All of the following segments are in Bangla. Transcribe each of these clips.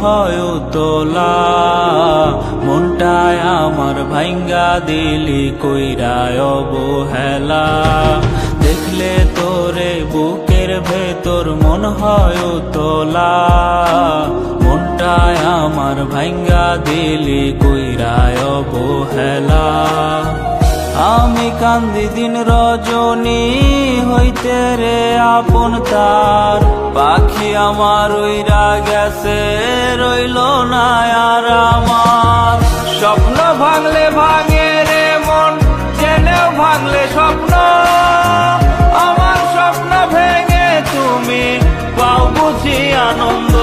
হয় তোলা। মনটায় আমার ভাঙ্গা দিলি কইরায় অবহেলা। দেখলে তোরে বুকের ভেতর মন হয় তোলা। মনটায় আমার ভাঙ্গা দিলি কইরায় অবহেলা। আমি কান্দি দিন রজনী হইতে রে আপন তার। পাখি আমার উইরা গেছে রইল না আর আমার। স্বপ্ন ভাঙলে ভাঙে রে মন, জেনেও ভাঙলে স্বপ্ন। আমার স্বপ্ন ভেঙে তুমি পাও বুঝি আনন্দ।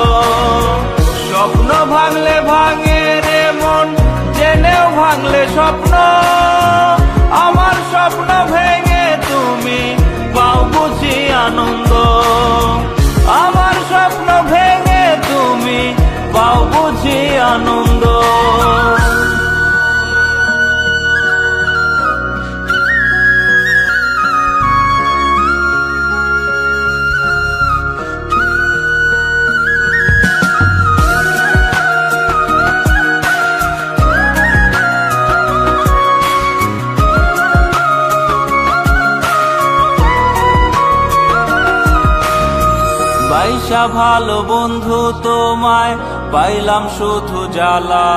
স্বপ্ন ভাঙলে ভাঙে রে মন, জেনেও ভাঙলে স্বপ্ন। আমার স্বপ্ন ভেঙে তুমি পাও বুঝি আনন্দ। আমার স্বপ্ন ভেঙে তুমি পাও বুঝি আনন্দ। বাইশা ভালো বন্ধু তোমায় পাইলাম শুধু জ্বালা।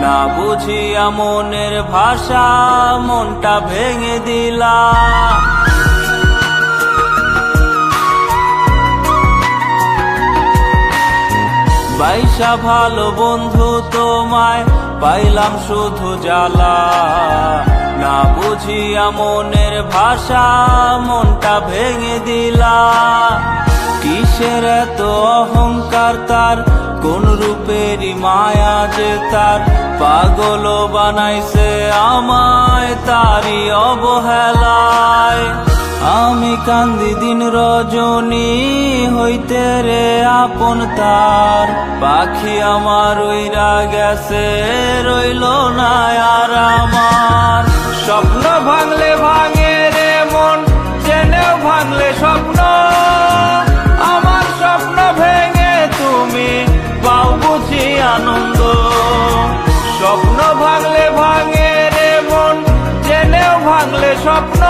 না বুঝিয়া মনের ভাষা মনটা ভেঙে দিলা। বাইশা ভালো বন্ধু তোমায় পাইলাম শুধু জ্বালা। না বুঝিয়া মনের ভাষা মনটা ভেঙে দিলা। কিসের এত অহংকার তার, কোন রূপেরই মায়া যে তার। পাগল বানাইছে আমায় তারি অবহেলায়। আমি কান্দি দিন রজনী হইতে রে আপন তার। পাখি আমার উইরা গেছে রইল না আর আমার। স্বপ্ন ভাঙলে ভাঙে রে মন, জেনেও ভাঙলে স্বপ্ন। আমার স্বপ্ন ভেঙে তুমি পাও বুঝি আনন্দ। স্বপ্ন ভাঙলে ভাঙে রে মন, জেনেও ভাঙলে স্বপ্ন।